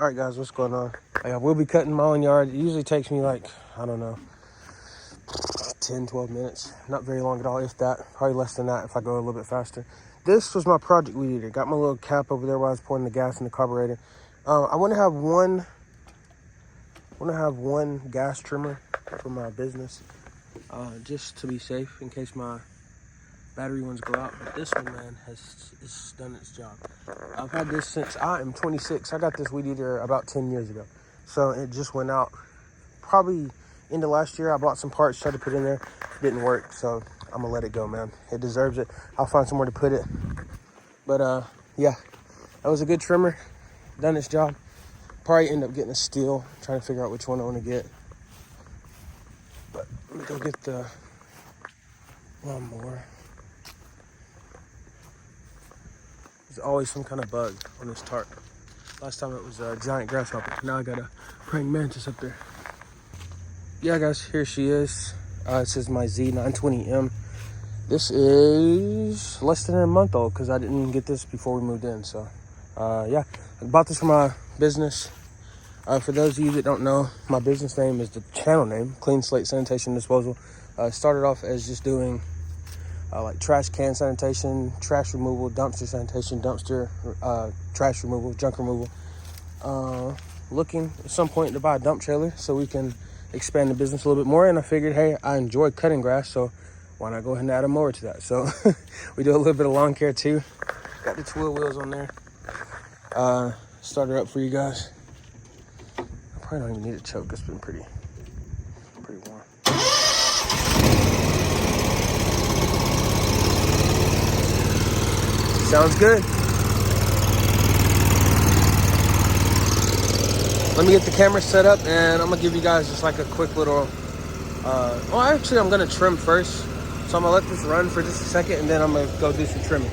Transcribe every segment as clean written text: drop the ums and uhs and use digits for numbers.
All right, guys, what's going on? I will be cutting my own yard. It usually takes me like, I don't know, 10, 12 minutes. Not very long at all, if that. Probably less than that if I go a little bit faster. This was my project weed eater. Got my little cap over there while I was pouring the gas in the carburetor. I want to have one gas trimmer for my business, just to be safe in case my battery ones go out. But this one, man, it's done its job. I've had this since I am 26. I got this weed eater about 10 years ago. So it just went out probably into last year. I bought some parts, tried to put in there, didn't work. So I'm gonna let it go, man. It deserves it. I'll find somewhere to put it. But yeah, that was a good trimmer. Done its job. Probably end up getting a steel, trying to figure out which one I want to get. But let me go get the lawnmower. There's always some kind of bug on this tarp. Last time it was a giant grasshopper. Now I got a praying mantis up there. Yeah, guys, here she is. It says my Z920M. This is less than a month old because I didn't get this before we moved in. So, yeah, I bought this for my business. For those of you that don't know, my business name is the channel name, Clean Slate Sanitation Disposal. Started off as just doing like trash can sanitation, trash removal, dumpster sanitation, dumpster trash removal, junk removal. Looking at some point to buy a dump trailer so we can expand the business a little bit more. And I figured, hey, I enjoy cutting grass, so why not go ahead and add a mower to that? So we do a little bit of lawn care too. Got the twirl wheels on there. Start her up for you guys. I probably don't even need a choke. It's been pretty warm. Sounds good. Let me get the camera set up and I'm gonna give you guys just like a quick little, well, actually I'm gonna trim first. So I'm gonna let this run for just a second and then I'm gonna go do some trimming.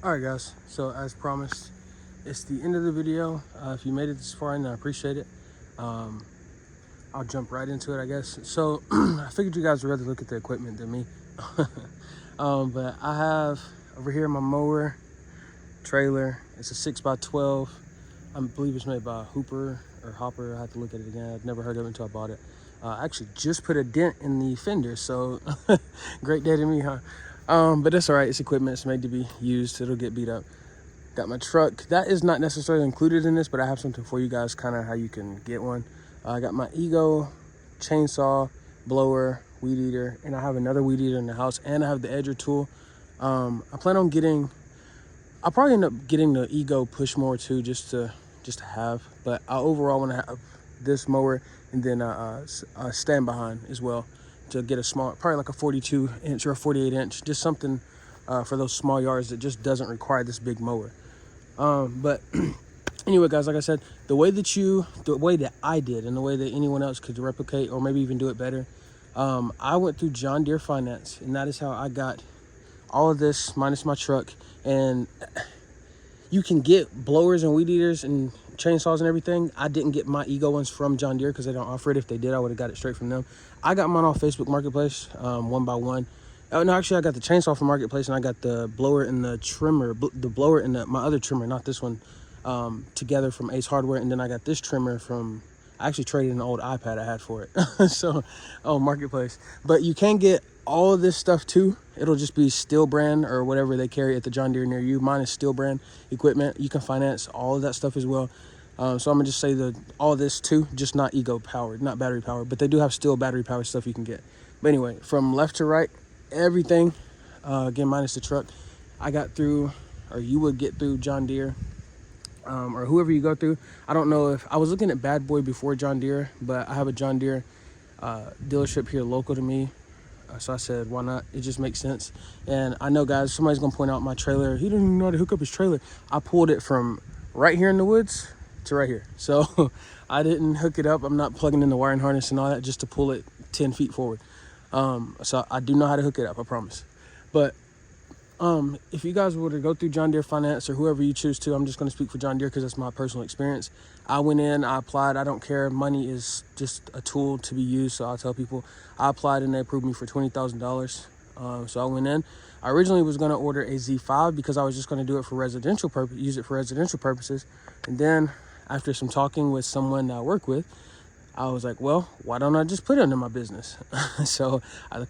All right, guys, so as promised, it's the end of the video. If you made it this far in, I appreciate it. I'll jump right into it, I guess. So I figured you guys would rather look at the equipment than me. But I have over here my mower trailer. It's a 6x12. I believe it's made by Hooper or Hopper. I have to look at it again. I've never heard of it until I bought it. I actually just put a dent in the fender, so great day to me, huh? But that's all right. It's equipment. It's made to be used. It'll get beat up. Got my truck. That is not necessarily included in this, but I have something for you guys, kind of how you can get one. I got my Ego chainsaw, blower, weed eater, and I have another weed eater in the house, and I have the edger tool. I plan on getting, I'll probably end up getting the Ego push mower too, just to have. But I overall want to have this mower and then a stand behind as well, to get a small, probably like a 42 inch or a 48 inch, just something for those small yards that just doesn't require this big mower. But anyway, guys, like I said, the way that I did and the way that anyone else could replicate or maybe even do it better, I went through John Deere Finance, and that is how I got all of this minus my truck. And you can get blowers and weed eaters and chainsaws and everything, I didn't get my Ego ones from John Deere because they don't offer it. If they did, I would have got it straight from them. I got mine off Facebook Marketplace, 1x1. Oh no, actually I got the chainsaw from Marketplace, and I got the blower and the trimmer, the blower and my other trimmer, not this one, together from Ace Hardware. And then I got this trimmer from, I actually traded an old iPad I had for it. So, Marketplace. But you can get all of this stuff too. It'll just be Steel brand or whatever they carry at the John Deere near you. Mine is Steel brand equipment. You can finance all of that stuff as well. So I'm gonna just say all this too, just not Ego powered, not battery powered, but they do have Steel battery powered stuff you can get. But anyway, from left to right, everything, again, minus the truck, I got through, or you would get through John Deere, or whoever you go through. I don't know if, I was looking at Bad Boy before John Deere, but I have a John Deere dealership here local to me. So I said, why not? It just makes sense. And I know, guys, somebody's gonna point out my trailer. He didn't even know how to hook up his trailer. I pulled it from right here in the woods to right here. So I didn't hook it up. I'm not plugging in the wiring harness and all that just to pull it 10 feet forward. So I do know how to hook it up, I promise. But if you guys were to go through John Deere Finance or whoever you choose to, I'm just going to speak for John Deere because that's my personal experience. I went in, I applied. I don't care. Money is just a tool to be used. So I'll tell people I applied and they approved me for $20,000. So I went in. I originally was going to order a Z5 because I was just going to do it for residential purpose, use it for residential purposes. And then after some talking with someone I work with, I was like, well, why don't I just put it under my business? So I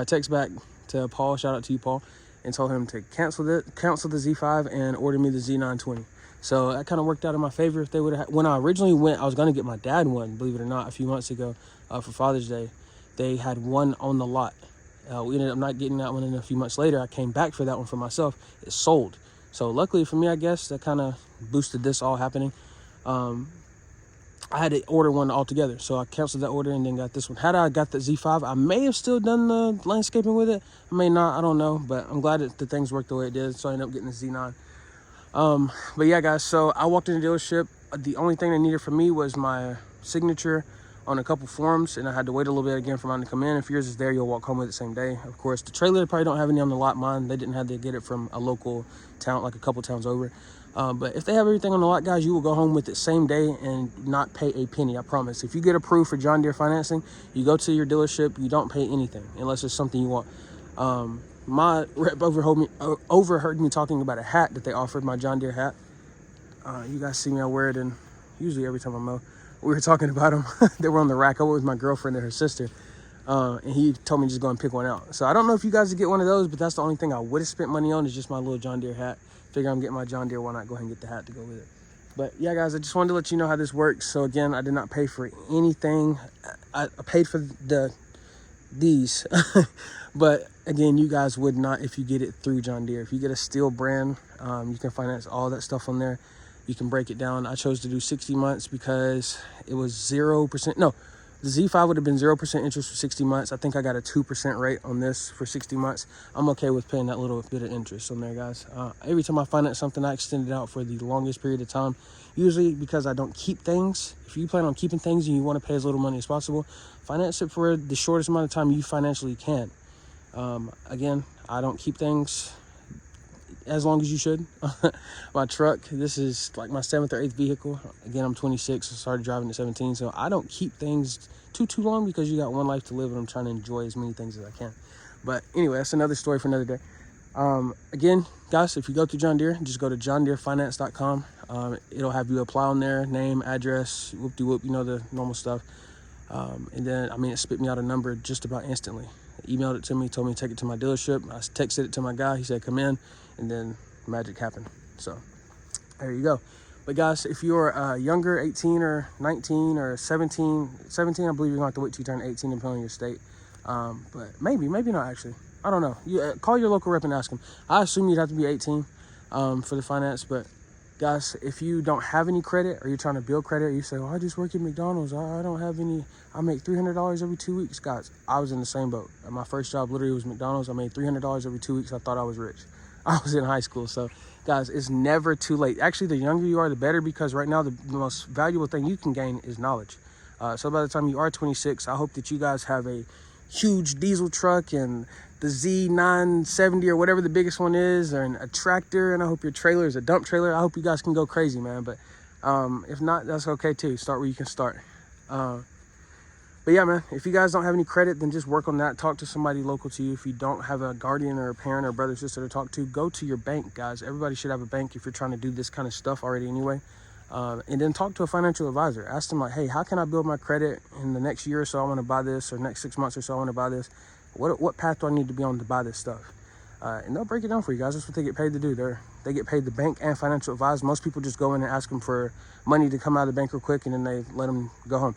text back to Paul, shout out to you, Paul, and told him to cancel the Z5 and order me the Z920. So that kind of worked out in my favor. If they would have, when I originally went, I was going to get my dad one, believe it or not, a few months ago for Father's Day. They had one on the lot. We ended up not getting that one, and a few months later, I came back for that one for myself. It sold. So luckily for me, I guess, that kind of boosted this all happening. I had to order one altogether, so I canceled that order and then got this one. Had I got the Z5, I may have still done the landscaping with it. I may not, I don't know, but I'm glad that the things worked the way it did, so I ended up getting the Z9. But yeah, guys, so I walked in the dealership. The only thing they needed from me was my signature on a couple forms, and I had to wait a little bit again for mine to come in. If yours is there, you'll walk home with it the same day. Of course, the trailer, they probably don't have any on the lot. Mine, they didn't have to get it from a local town, like a couple towns over. But if they have everything on the lot, guys, you will go home with it same day and not pay a penny, I promise. If you get approved for John Deere financing, you go to your dealership, you don't pay anything unless it's something you want. My rep overheard me talking about a hat that they offered, my John Deere hat. You guys see me, I wear it, and usually every time I mow. We were talking about them. They were on the rack. I went with my girlfriend and her sister, and he told me to just go and pick one out. So I don't know if you guys would get one of those, but that's the only thing I would have spent money on is just my little John Deere hat. Figure I'm getting my John Deere, why not go ahead and get the hat to go with it. But yeah, guys, I just wanted to let you know how this works. So again, I did not pay for anything. I paid for these, but again, you guys would not if you get it through John Deere. If you get a Steel brand, you can finance all that stuff on there. You can break it down. I chose to do 60 months because it was 0%. No, the Z5 would have been 0% interest for 60 months. I think I got a 2% rate on this for 60 months. I'm okay with paying that little bit of interest on there, guys. Every time I finance something, I extend it out for the longest period of time. Usually because I don't keep things. If you plan on keeping things and you want to pay as little money as possible, finance it for the shortest amount of time you financially can. Again, I don't keep things as long as you should. My truck, this is like my 7th or 8th vehicle. Again, I'm 26, so started driving at 17, so I don't keep things too long because you got one life to live, and I'm trying to enjoy as many things as I can. But anyway, that's another story for another day. Again, guys, if you go through John Deere, just go to johndeerefinance.com. It'll have you apply on there, name, address, whoop-de-whoop, you know, the normal stuff. And then, I mean, it spit me out a number just about instantly. Emailed it to me, told me to take it to my dealership. I texted it to my guy. He said, come in, and then magic happened. So there you go. But guys, if you're younger, 18 or 19 or 17, I believe you're gonna have to wait till you turn 18 depending on your state. But maybe not actually. I don't know. You call your local rep and ask them. I assume you'd have to be 18 for the finance, but guys, if you don't have any credit or you're trying to build credit, or you say, I just work at McDonald's, I don't have any, I make $300 every 2 weeks. Guys, I was in the same boat. My first job literally was McDonald's. I made $300 every 2 weeks. I thought I was rich. I was in high school. So guys, it's never too late. Actually, the younger you are, the better, because right now the most valuable thing you can gain is knowledge. So by the time you are 26, I hope that you guys have a huge diesel truck and the Z970 or whatever the biggest one is, or a tractor, and I hope your trailer is a dump trailer. I hope you guys can go crazy, man. But If not, that's okay too. Start where you can start. But yeah, man, if you guys don't have any credit, then just work on that. Talk to somebody local to you. If you don't have a guardian or a parent or brother or sister to talk to, go to your bank, guys. Everybody should have a bank if you're trying to do this kind of stuff already anyway. And then talk to a financial advisor. Ask them like, hey, how can I build my credit in the next year or so? I want to buy this, or next 6 months or so I want to buy this. What path do I need to be on to buy this stuff? And they'll break it down for you guys. That's what they get paid to do. They get paid the bank and financial advisor. Most people just go in and ask them for money to come out of the bank real quick, and then they let them go home.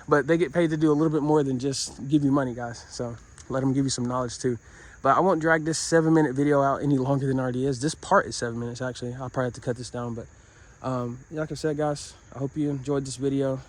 But they get paid to do a little bit more than just give you money, guys. So let them give you some knowledge too. But I won't drag this 7-minute video out any longer than it already is. This part is 7 minutes, actually. I'll probably have to cut this down. But like I said, guys, I hope you enjoyed this video.